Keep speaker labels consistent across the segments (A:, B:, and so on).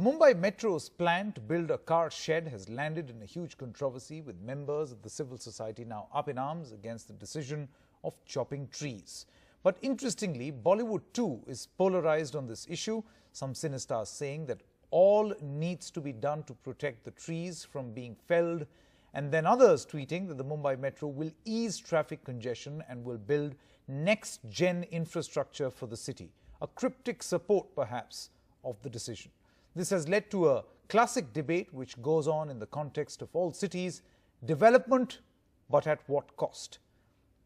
A: Mumbai Metro's plan to build a car shed has landed in a huge controversy, with members of the civil society now up in arms against the decision of chopping trees. But interestingly, Bollywood too is polarized on this issue. Some cinestars saying that all needs to be done to protect the trees from being felled, and then others tweeting that the Mumbai Metro will ease traffic congestion and will build next-gen infrastructure for the city. A cryptic support, perhaps, of the decision. This has led to a classic debate which goes on in the context of all cities: development, but at what cost?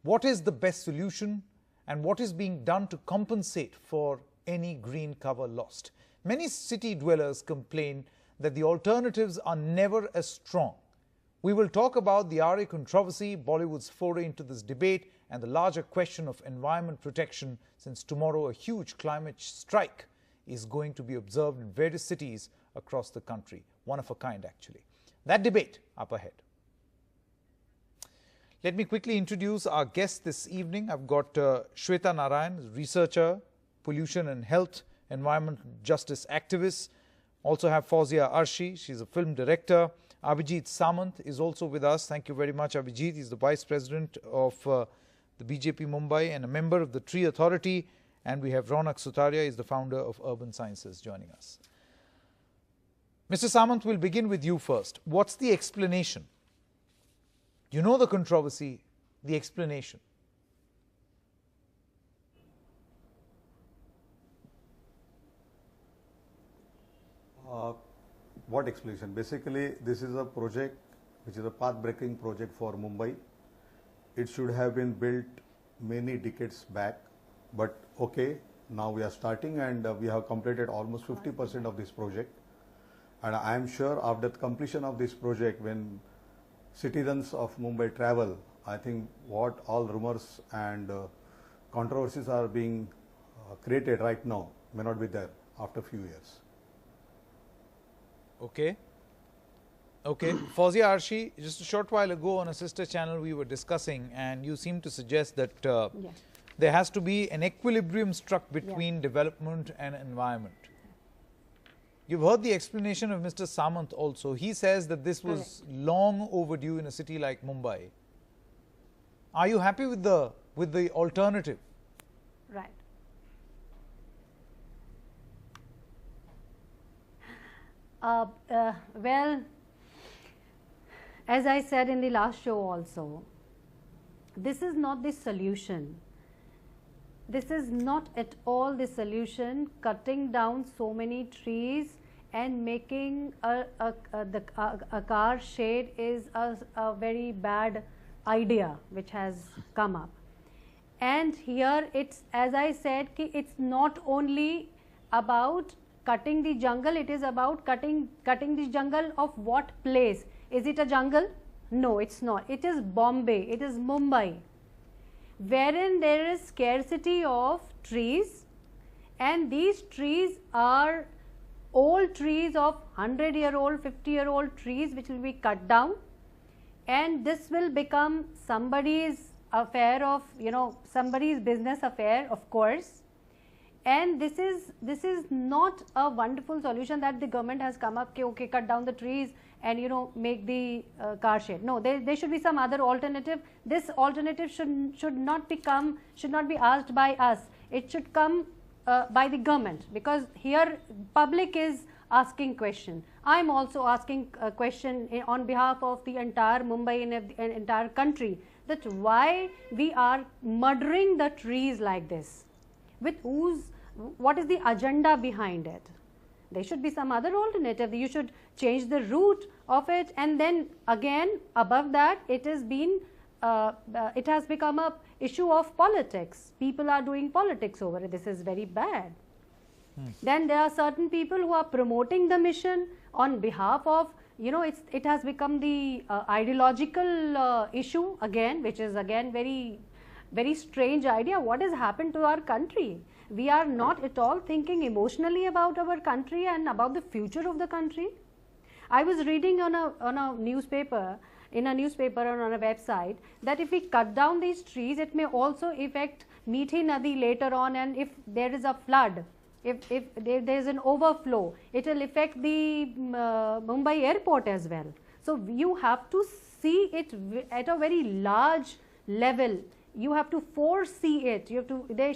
A: What is the best solution, and what is being done to compensate for any green cover lost? Many city dwellers complain that the alternatives are never as strong. We will talk about the Aarey controversy, Bollywood's foray into this debate, and the larger question of environment protection, since tomorrow a huge climate strike is going to be observed in various cities across the country. One of a kind, actually. That debate up ahead. Let me quickly introduce our guest this evening. I've got Shweta Narayan, researcher, pollution and health, environment justice activist. Also have Fauzia Arshi, she's a film director. Abhijit Samant is also with us. Thank you very much, Abhijit. He's the Vice President of the BJP Mumbai and a member of the Tree Authority. And we have Ronak Sutaria, is the founder of Urban Sciences, joining us. Mr. Samant, we'll begin with you first. What's the explanation? You know the controversy, the explanation.
B: What explanation? Basically, this is a project which is a path-breaking project for Mumbai. It should have been built many decades back. But okay, now we are starting, and we have completed almost 50% of this project. And I am sure after the completion of this project, when citizens of Mumbai travel, I think what all rumors and controversies are being created right now may not be there after a few years.
A: Okay. Okay. Fauzia Arshi, just a short while ago on a sister channel we were discussing, and you seem to suggest that there has to be an equilibrium struck between development and environment. You've heard the explanation of Mr. Samant also. He says that this was long overdue in a city like Mumbai. Are you happy with the alternative?
C: Right. Well, as I said in the last show also, this is not the solution. This is not at all the solution. Cutting down so many trees and making a car shade is a very bad idea which has come up. And here it's, as I said, it's not only about cutting the jungle, it is about cutting the jungle of what place? Is it a jungle? No, it's not. It is Bombay, it is Mumbai, wherein there is scarcity of trees, and these trees are old trees of 100-year-old, 50-year-old trees which will be cut down, and this will become somebody's affair of, somebody's business affair, of course. And this is not a wonderful solution that the government has come up, okay, cut down the trees and make the car shed. No, there should be some other alternative. This alternative should not be asked by us. It should come by the government, because here public is asking question. I am also asking a question on behalf of the entire Mumbai and entire country, that why we are murdering the trees like this, with what is the agenda behind it? There should be some other alternative. You should change the route of it, and then again above that it has become a issue of politics. People are doing politics over it. This is very bad. Then there are certain people who are promoting the mission on behalf of, it has become the ideological issue again, which is again very, very strange idea. What has happened to our country? We are not at all thinking emotionally about our country and about the future of the country. I was reading on a newspaper, or on a website, that if we cut down these trees, it may also affect Meethi Nadi later on, and if there is a flood, if there is an overflow, it will affect the Mumbai airport as well. So you have to see it at a very large level. You have to foresee it. You have to. There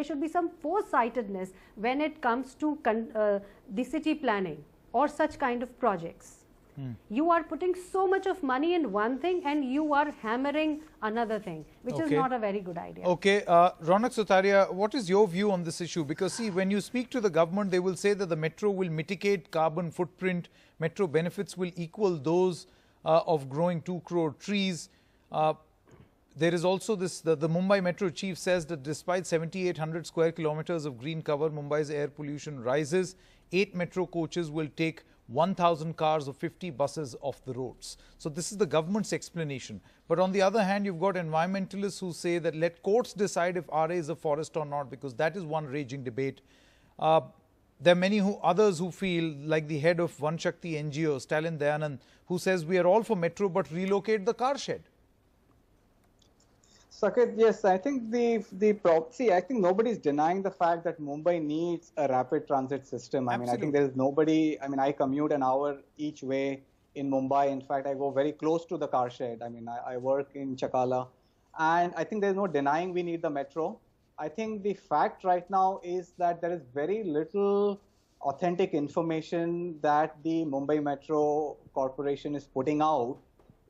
C: should be some foresightedness when it comes to the city planning or such kind of projects. You are putting so much of money in one thing and you are hammering another thing, which is not a very good idea.
A: Okay, Ronak Sutaria, what is your view on this issue? Because see, when you speak to the government, they will say that the metro will mitigate carbon footprint, metro benefits will equal those of growing 2 crore trees. There is also this, the Mumbai Metro chief says that despite 7,800 square kilometers of green cover, Mumbai's air pollution rises. 8 metro coaches will take 1,000 cars or 50 buses off the roads. So this is the government's explanation. But on the other hand, you've got environmentalists who say that let courts decide if Aarey is a forest or not, because that is one raging debate. There are many others who feel, like the head of Van Shakti NGO, Stalin Dayanand, who says we are all for metro but relocate the car shed.
D: Saket, yes, I think I think nobody's denying the fact that Mumbai needs a rapid transit system. I mean, I think there is nobody, I mean, I commute an hour each way in Mumbai. In fact, I go very close to the car shed. I mean, I work in Chakala, and I think there's no denying we need the metro. I think the fact right now is that there is very little authentic information that the Mumbai Metro Corporation is putting out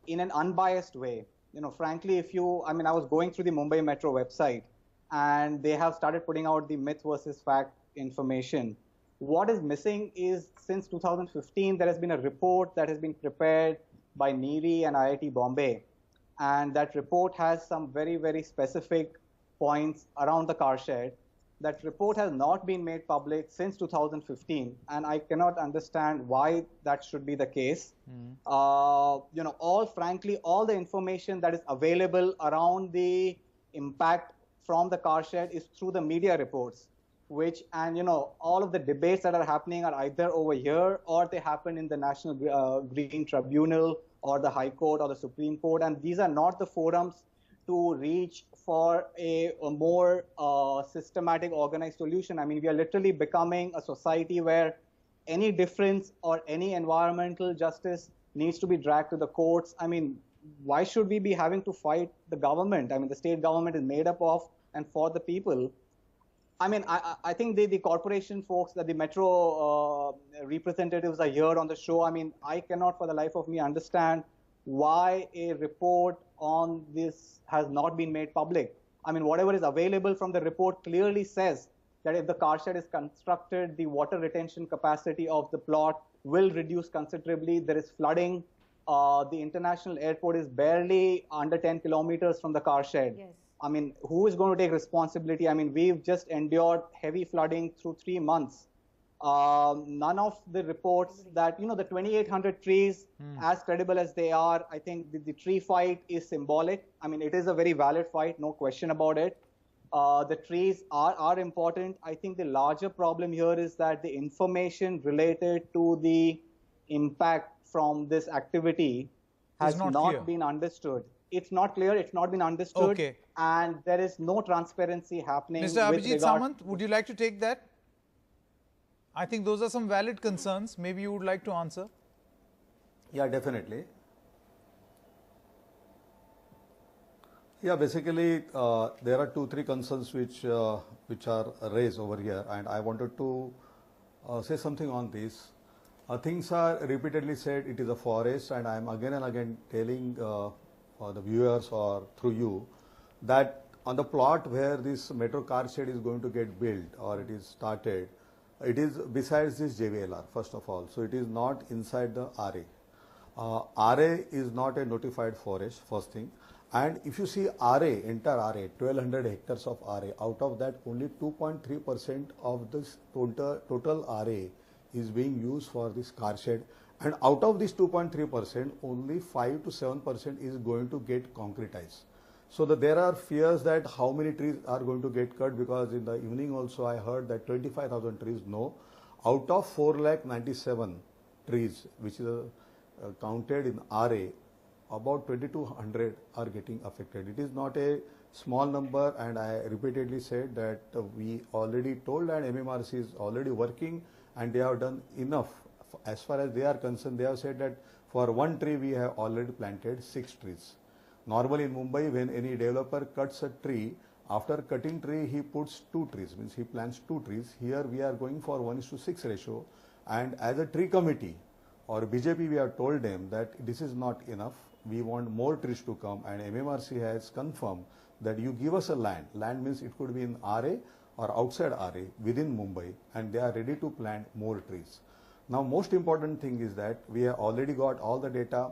D: in an unbiased way. You know, frankly, I mean, I was going through the Mumbai Metro website and they have started putting out the myth versus fact information. What is missing is, since 2015, there has been a report that has been prepared by NEERI and IIT Bombay. And that report has some very, very specific points around the car shed. That report has not been made public since 2015, and I cannot understand why that should be the case. You know, frankly, all the information that is available around the impact from the car shed is through the media reports, and you know, all of the debates that are happening are either over here or they happen in the National Green Tribunal or the High Court or the Supreme Court, and these are not the forums to reach for a more systematic, organized solution. I mean, we are literally becoming a society where any difference or any environmental justice needs to be dragged to the courts. I mean, why should we be having to fight the government? I mean, the state government is made up of and for the people. I mean, I think the corporation folks, that the metro representatives are here on the show. I mean, I cannot for the life of me understand why a report on this has not been made public. I mean, whatever is available from the report clearly says that if the car shed is constructed, the water retention capacity of the plot will reduce considerably. There is flooding. The international airport is barely under 10 kilometers from the car shed. Yes. I mean, who is going to take responsibility? I mean, we've just endured heavy flooding through 3 months. None of the reports that, you know, the 2,800 trees, as credible as they are, I think the tree fight is symbolic. I mean, it is a very valid fight, no question about it. The trees are important. I think the larger problem here is that the information related to the impact from this activity has not been understood. It's not clear, it's not been understood, and there is no transparency happening.
A: Mr. Abhijit Samant, would you like to take that? I think those are some valid concerns. Maybe you would like to answer.
B: Yeah, definitely. Yeah, basically, there are 2-3 concerns which are raised over here, and I wanted to say something on this. Things are repeatedly said it is a forest, and I am again and again telling the viewers or through you that on the plot where this metro car shed is going to get built or it is started, it is besides this JVLR, first of all. So it is not inside the Aarey. Aarey is not a notified forest, first thing. And if you see Aarey, entire Aarey, 1200 hectares of Aarey, out of that only 2.3% of this total Aarey is being used for this car shed. And out of this 2.3%, only 5 to 7% is going to get concretized. So there are fears that how many trees are going to get cut, because in the evening also I heard that 25,000 trees, no. Out of 4,97,000 trees, which is counted in Aarey, about 2,200 are getting affected. It is not a small number, and I repeatedly said that we already told, and MMRC is already working, and they have done enough. As far as they are concerned, they have said that for one tree we have already planted 6 trees. Normally in Mumbai, when any developer cuts a tree, after cutting tree he puts 2 trees, means he plants 2 trees. Here we are going for 1:6 ratio, and as a tree committee or BJP, we have told them that this is not enough. We want more trees to come, and MMRC has confirmed that you give us a land. Land means it could be in Aarey or outside Aarey within Mumbai, and they are ready to plant more trees. Now, most important thing is that we have already got all the data,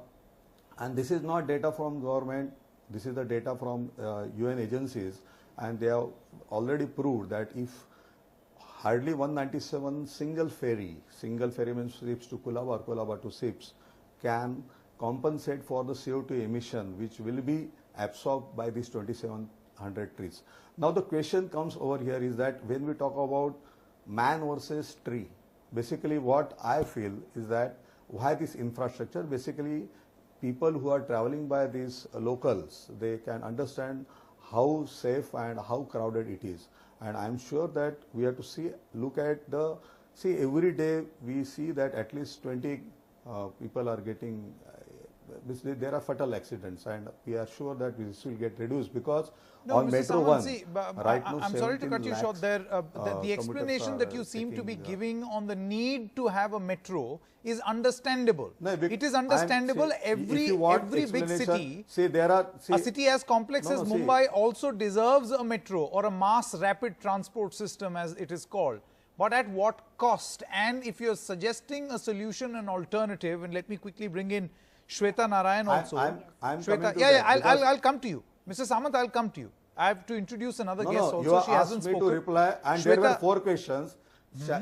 B: and this is not data from government. This is the data from UN agencies, and they have already proved that if hardly 197 single ferry means ships to Colaba or Colaba to ships, can compensate for the CO2 emission which will be absorbed by these 2700 trees. Now the question comes over here is that when we talk about man versus tree, basically what I feel is that why this infrastructure, basically people who are traveling by these locals, they can understand how safe and how crowded it is. And I'm sure that we have to look at every day we see that at least 20 people are getting, there are fatal accidents, and we are sure that this will get reduced because on
A: Mr.
B: Metro
A: Samant,
B: 1, right now
A: I'm sorry to cut you short there. The
B: commuters
A: explanation that you seem to be giving on the need to have a metro is understandable.
B: No,
A: it is understandable. Every big city, a city as complex as Mumbai also deserves a metro or a mass rapid transport system as it is called. But at what cost? And if you're suggesting a solution, an alternative, and let me quickly bring in Shweta Narayan also.
B: I'm
A: Shweta, I'll come to you. Mr. Samant, I'll come to you. I have to introduce another guest also.
B: You
A: she hasn't
B: asked me
A: spoken.
B: to reply, and there were 4 questions.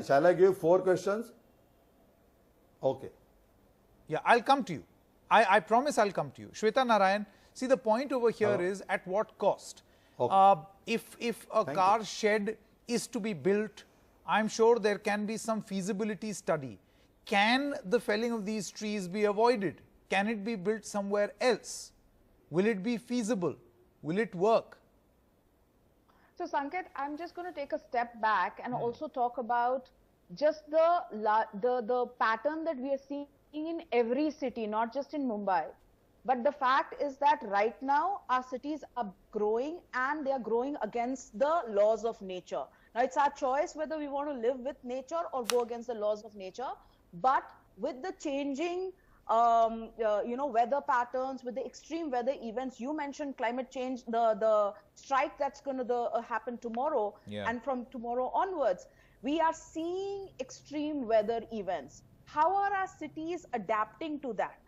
B: Shall I give 4 questions? Okay.
A: Yeah, I'll come to you. I promise I'll come to you. Shweta Narayan, see the point over here is at what cost?
B: Okay.
A: If a car shed is to be built, I'm sure there can be some feasibility study. Can the felling of these trees be avoided? Can it be built somewhere else? Will it be feasible? Will it work?
E: So Sanket, I'm just going to take a step back and also talk about just the pattern that we are seeing in every city, not just in Mumbai. But the fact is that right now our cities are growing, and they are growing against the laws of nature. Now it's our choice whether we want to live with nature or go against the laws of nature. But with the changing weather patterns, with the extreme weather events, you mentioned climate change, the strike that's going to happen tomorrow, and from tomorrow onwards, we are seeing extreme weather events. How are our cities adapting to that?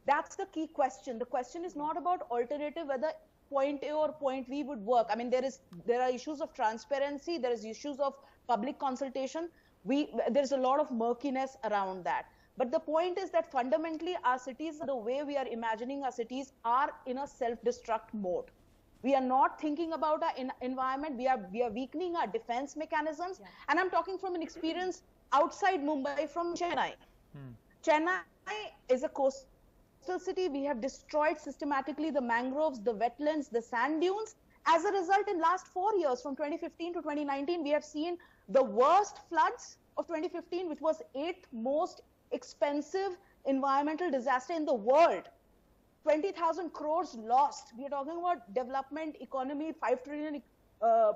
E: That's the key question. The question is not about alternative, whether point A or point B would work. I mean, there are issues of transparency, there is issues of public consultation. There's a lot of murkiness around that. But the point is that fundamentally our cities, the way we are imagining our cities, are in a self-destruct mode. We are not thinking about our environment. We are weakening our defense mechanisms. Yeah. And I'm talking from an experience outside Mumbai, from Chennai. Chennai is a coastal city. We have destroyed systematically the mangroves, the wetlands, the sand dunes. As a result, in last 4 years, from 2015 to 2019, we have seen the worst floods of 2015, which was 8th most expensive environmental disaster in the world. 20,000 crores lost. We are talking about development, economy, 5 trillion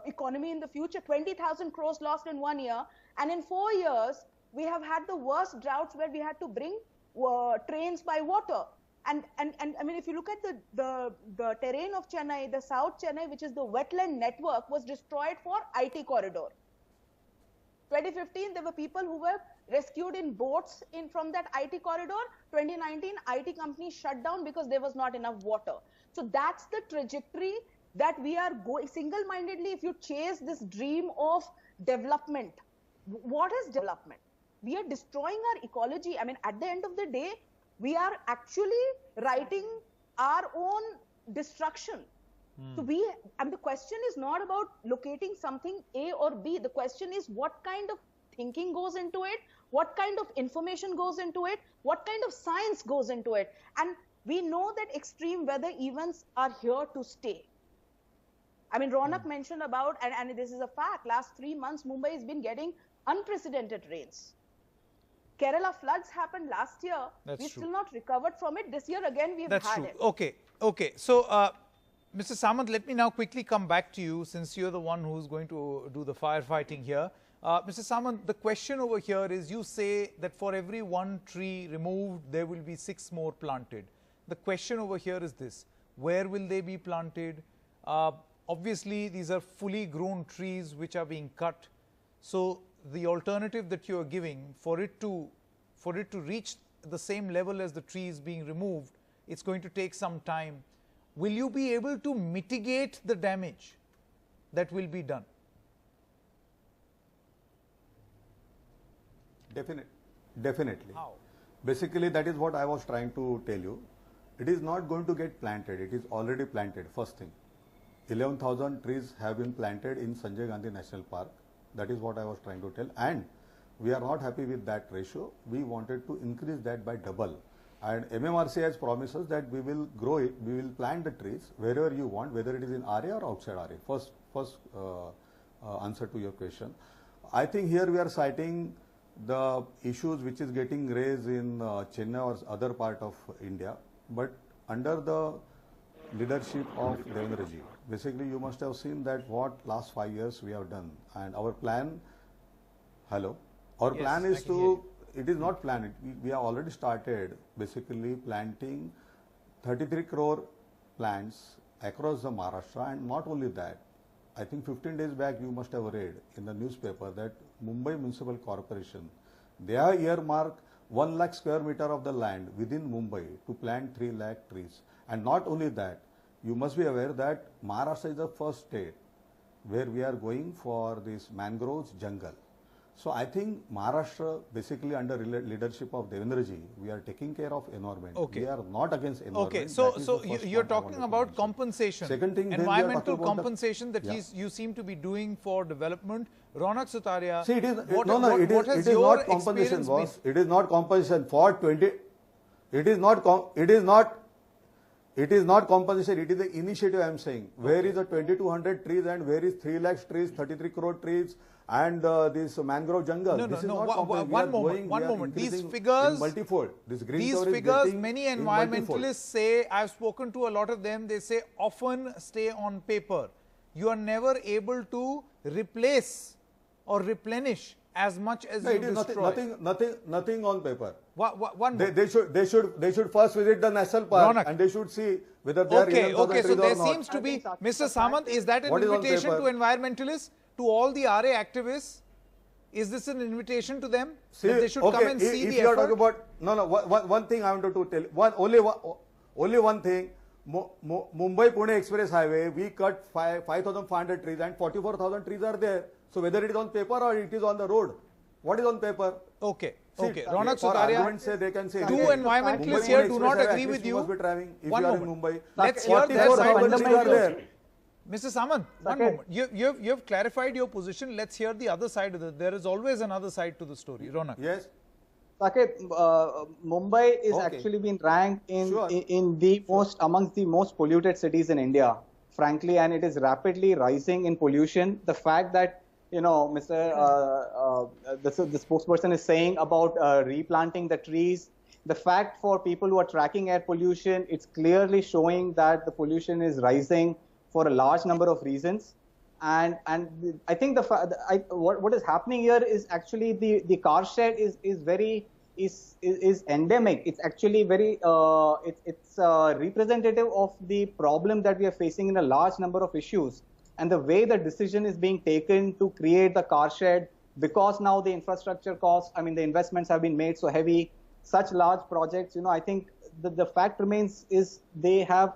E: economy in the future. 20,000 crores lost in 1 year. And in 4 years, we have had the worst droughts where we had to bring trains by water. And I mean, if you look at the terrain of Chennai, the South Chennai, which is the wetland network, was destroyed for IT corridor. 2015, there were people who were rescued in boats from that IT corridor. 2019, IT companies shut down because there was not enough water. So that's the trajectory that we are going single-mindedly. If you chase this dream of development, what is development? We are destroying our ecology. I mean, at the end of the day, we are actually writing our own destruction. So and the question is not about locating something A or B. The question is what kind of thinking goes into it, what kind of information goes into it, what kind of science goes into it. And we know that extreme weather events are here to stay. I mean, Ronak mentioned about, and this is a fact, last 3 months, Mumbai has been getting unprecedented rains. Kerala floods happened last year. We've still not recovered from it. This year again, we've had it.
A: Okay. So, Mr. Samant, let me now quickly come back to you since you're the one who's going to do the firefighting here. Mr. Samant, the question over here is, you say that for every 1 tree removed, there will be 6 more planted. The question over here is this: where will they be planted? Obviously, these are fully grown trees which are being cut. So, the alternative that you are giving, for it to reach the same level as the trees being removed, it's going to take some time. Will you be able to mitigate the damage that will be done?
B: Definitely.
A: How?
B: Basically, that is what I was trying to tell you. It is not going to get planted. It is already planted. First thing, 11,000 trees have been planted in Sanjay Gandhi National Park. That is what I was trying to tell. And we are not happy with that ratio. We wanted to increase that by double. And MMRC has promised us that we will grow it. We will plant the trees wherever you want, whether it is in Aarey or outside Aarey. First answer to your question. I think here we are citing the issues which is getting raised in Chennai or other part of India, but under the leadership of Devendraji. Basically, you must have seen that what last 5 years we have done, and our plan. Our plan is to. It is not planned. We have already started basically planting 33 crore plants across the Maharashtra, and not only that. I think 15 days back you must have read in the newspaper that Mumbai Municipal Corporation, they have earmarked 1 lakh square meter of the land within Mumbai to plant 3 lakh trees. And not only that, you must be aware that Maharashtra is the first state where we are going for this mangroves jungle. So I think Maharashtra, basically under leadership of Devendraji, we are taking care of environment. We are not against environment.
A: Okay, so you're talking about compensation,
B: second thing,
A: environmental compensation that you seem to be doing for development. Ronak Sutaria,
B: see, it is not compensation, boss. It is not compensation for 20. It is not compensation. It is the initiative I am saying. Where is the 2,200 trees and where is 3 lakhs trees, 33 crore trees, and this mangrove jungle?
A: One moment. These figures,
B: multifold.
A: These figures, many environmentalists say, I've spoken to a lot of them, they say often stay on paper. You are never able to replace or replenish as much as you destroy.
B: Nothing on paper.
A: They
B: should first visit the national park,
A: Ronak,
B: and they should see whether they are
A: okay. So there
B: or not.
A: seems to be, Mr. Samant, is that an invitation to environmentalists, to all the Aarey activists? Is this an invitation to them that they should come and see the effort?
B: If you are talking about one thing I want to tell. Only one thing. Mumbai Pune Express Highway, we cut 5,500 trees and 44,000 trees are there. So whether it is on paper or it is on the road, what is on paper?
A: Okay. Ronak Sutaria, two environmentalists here do not agree with you. One moment. Let's hear their side. Mr. Samant, one moment. You have clarified your position. Let's hear the other side of it. There is always another side to the story. Ronak.
B: Yes.
D: Saket, Mumbai is actually been ranked in the amongst the most polluted cities in India, frankly, and it is rapidly rising in pollution. The fact that the spokesperson is saying about replanting the trees, the fact for people who are tracking air pollution, it's clearly showing that the pollution is rising for a large number of reasons. And I think what is happening here is actually the car shed is endemic. It's actually very it's representative of the problem that we are facing in a large number of issues. And the way the decision is being taken to create the car shed, because now the infrastructure costs, I mean the investments have been made so heavy, such large projects, I think the fact remains is they have.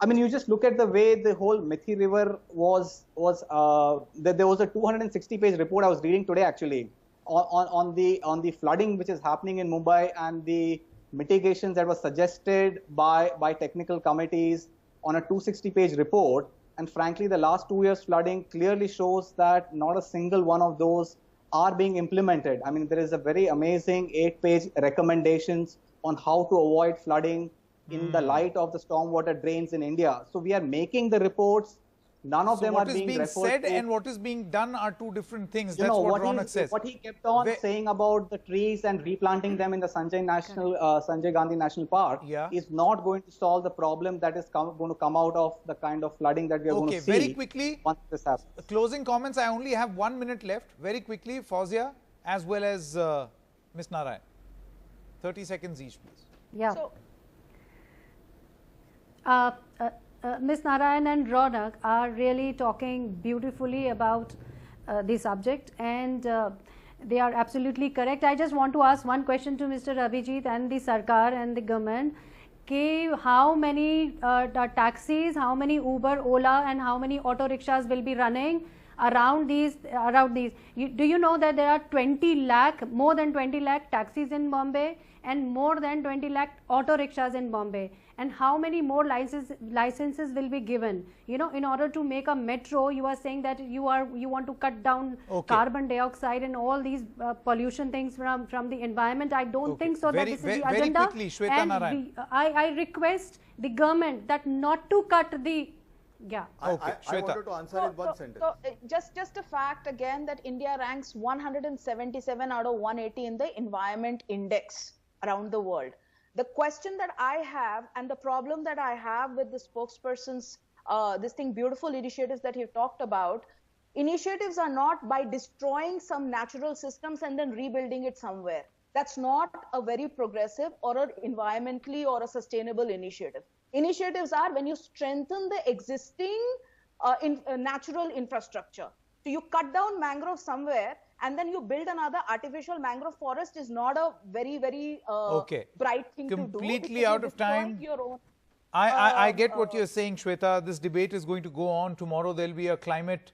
D: I mean, you just look at the way the whole Mithi River was there was a 260-page report I was reading today actually on the flooding which is happening in Mumbai and the mitigations that were suggested by technical committees on a 260-page report. And frankly, the last 2 years flooding clearly shows that not a single one of those are being implemented. I mean, there is a very amazing 8-page recommendations on how to avoid flooding in the light of the stormwater drains in India. So we are making the reports, None of them are being
A: referred to. What is being said and what is being done are two different things. That's what Ronak says.
D: What he kept on saying about the trees and replanting them in the Sanjay Gandhi National Park is not going to solve the problem that is going to come out of the kind of flooding that we are going to see.
A: Very quickly,
D: once this happens.
A: Closing comments. I only have 1 minute left. Very quickly, Fauzia as well as Ms. Narayan. 30 seconds each, please.
C: Yeah. Ms. Narayan and Ronak are really talking beautifully about the subject, and they are absolutely correct. I just want to ask one question to Mr. Abhijit and the Sarkar and the government. How many taxis, how many Uber, Ola and how many auto rickshaws will be running around these? Do you know that there are 20 lakh, more than 20 lakh taxis in Bombay and more than 20 lakh auto rickshaws in Bombay? And how many more licenses will be given? You know, in order to make a metro, you are saying that you want to cut down carbon dioxide and all these pollution things from the environment. I don't think so that this is the agenda.
A: Very quickly, Shweta Narayan.
C: I request the government that not to cut the
B: I wanted to answer in one sentence.
E: So just a fact again that India ranks 177 out of 180 in the environment index around the world. The question that I have and the problem that I have with the spokesperson's beautiful initiatives that he talked about, initiatives are not by destroying some natural systems and then rebuilding it somewhere. That's not a very progressive or an environmentally or a sustainable initiative. Initiatives are when you strengthen the existing natural infrastructure. So you cut down mangrove somewhere and then you build another artificial mangrove forest is not a very, very bright thing to do.
A: Completely out of time. I get what you're saying, Shweta. This debate is going to go on. Tomorrow there'll be a climate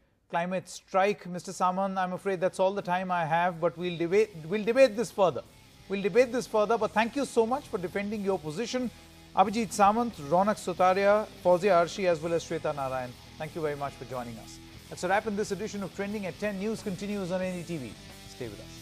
A: strike. Mr. Samant, I'm afraid that's all the time I have, but we'll debate this further. But thank you so much for defending your position. Abhijit Samant, Ronak Sutaria, Fauzia Arshi as well as Shweta Narayan. Thank you very much for joining us. That's a wrap in this edition of Trending at 10. News continues on NDTV. Stay with us.